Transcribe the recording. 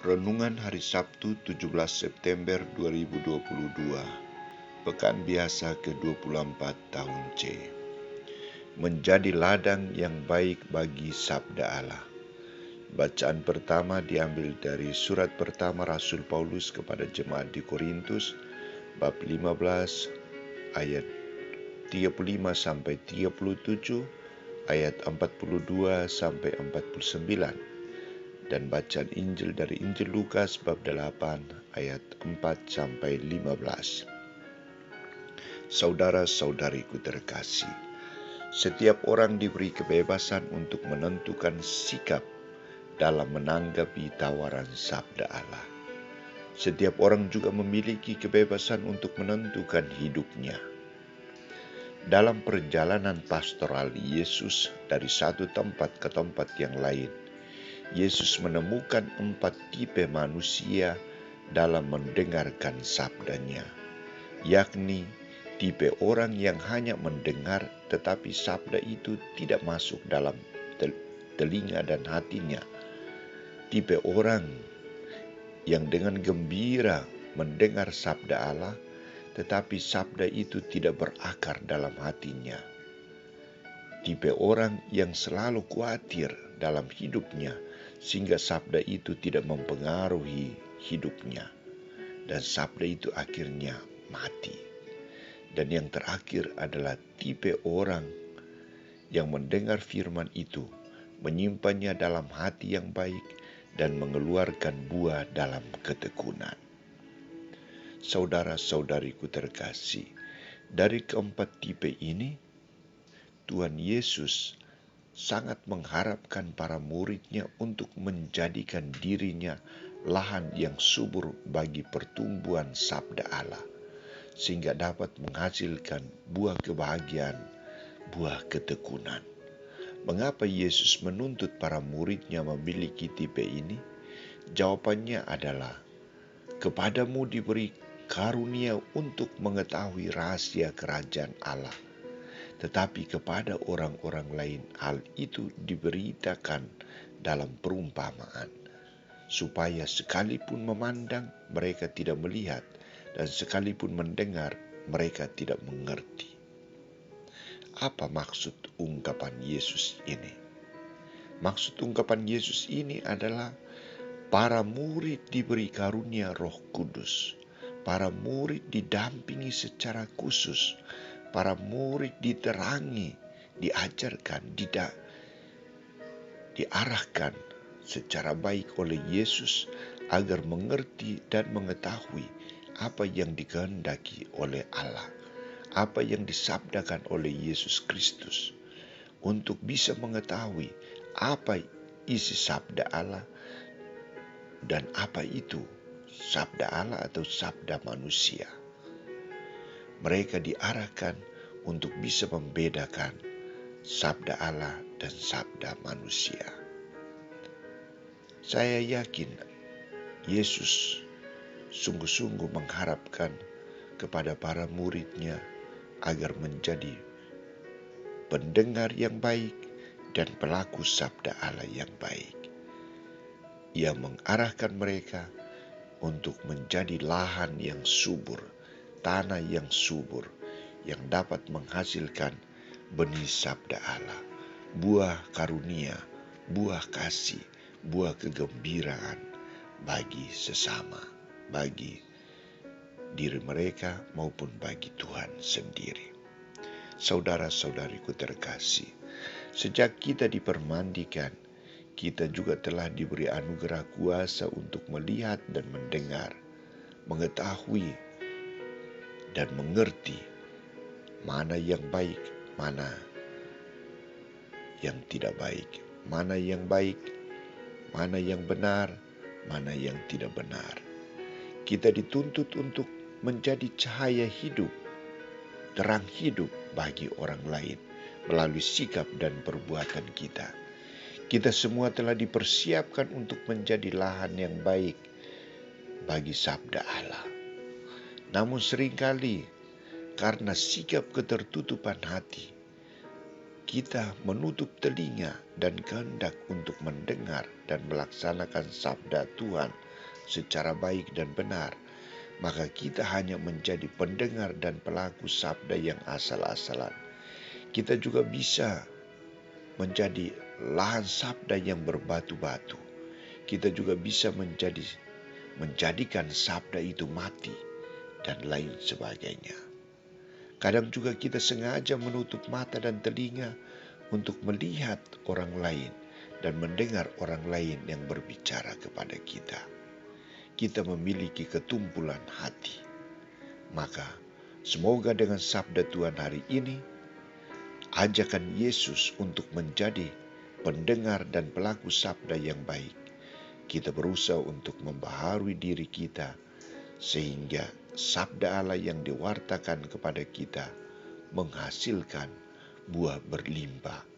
Renungan Hari Sabtu 17 September 2022, Pekan Biasa ke-24 tahun C. Menjadi ladang yang baik bagi Sabda Allah. Bacaan pertama diambil dari surat pertama Rasul Paulus kepada jemaat di Korintus, bab 15 ayat 35 sampai 37, ayat 42 sampai 49. Dan bacaan Injil dari Injil Lukas bab 8 ayat 4 sampai 15. Saudara-saudariku terkasih, setiap orang diberi kebebasan untuk menentukan sikap dalam menanggapi tawaran sabda Allah. Setiap orang juga memiliki kebebasan untuk menentukan hidupnya. Dalam perjalanan pastoral Yesus dari satu tempat ke tempat yang lain, Yesus menemukan 4 tipe manusia dalam mendengarkan sabdanya, yakni tipe orang yang hanya mendengar tetapi sabda itu tidak masuk dalam telinga dan hatinya, tipe orang yang dengan gembira mendengar sabda Allah tetapi sabda itu tidak berakar dalam hatinya, tipe orang yang selalu khawatir dalam hidupnya sehingga sabda itu tidak mempengaruhi hidupnya, dan sabda itu akhirnya mati. Dan yang terakhir adalah tipe orang yang mendengar firman itu, menyimpannya dalam hati yang baik, dan mengeluarkan buah dalam ketekunan. Saudara-saudariku terkasih, dari keempat tipe ini, Tuhan Yesus sangat mengharapkan para muridnya untuk menjadikan dirinya lahan yang subur bagi pertumbuhan sabda Allah, sehingga dapat menghasilkan buah kebahagiaan, buah ketekunan. Mengapa Yesus menuntut para muridnya memiliki tipe ini? Jawabannya adalah, kepadamu diberi karunia untuk mengetahui rahasia kerajaan Allah, tetapi kepada orang-orang lain hal itu diberitakan dalam perumpamaan, supaya sekalipun memandang mereka tidak melihat, dan sekalipun mendengar mereka tidak mengerti. Apa maksud ungkapan Yesus ini? Maksud ungkapan Yesus ini adalah para murid diberi karunia Roh Kudus. Para murid didampingi secara khusus. Para murid diterangi, diajarkan, diarahkan secara baik oleh Yesus agar mengerti dan mengetahui apa yang dikehendaki oleh Allah, apa yang disabdakan oleh Yesus Kristus, untuk bisa mengetahui apa isi sabda Allah dan apa itu sabda Allah atau sabda manusia. Mereka diarahkan untuk bisa membedakan sabda Allah dan sabda manusia. Saya yakin Yesus sungguh-sungguh mengharapkan kepada para muridnya agar menjadi pendengar yang baik dan pelaku sabda Allah yang baik. Ia mengarahkan mereka untuk menjadi lahan yang subur, tanah yang subur, yang dapat menghasilkan benih sabda Allah, buah karunia, buah kasih, buah kegembiraan bagi sesama, bagi diri mereka maupun bagi Tuhan sendiri. Saudara-saudariku terkasih, sejak kita dipermandikan, kita juga telah diberi anugerah kuasa untuk melihat dan mendengar, mengetahui dan mengerti mana yang baik, mana yang tidak baik, mana yang baik, mana yang benar, mana yang tidak benar. Kita dituntut untuk menjadi cahaya hidup, terang hidup bagi orang lain melalui sikap dan perbuatan kita. Kita semua telah dipersiapkan untuk menjadi lahan yang baik bagi sabda Allah. Namun seringkali karena sikap ketertutupan hati, kita menutup telinga dan kehendak untuk mendengar dan melaksanakan sabda Tuhan secara baik dan benar, maka kita hanya menjadi pendengar dan pelaku sabda yang asal-asalan. Kita juga bisa menjadi lahan sabda yang berbatu-batu. Kita juga bisa menjadikan sabda itu mati dan lain sebagainya. Kadang juga kita sengaja menutup mata dan telinga untuk melihat orang lain dan mendengar orang lain yang berbicara kepada kita. Kita memiliki ketumpulan hati. Maka semoga dengan sabda Tuhan hari ini, ajakan Yesus untuk menjadi pendengar dan pelaku sabda yang baik, kita berusaha untuk membaharui diri kita sehingga sabda Allah yang diwartakan kepada kita menghasilkan buah berlimpah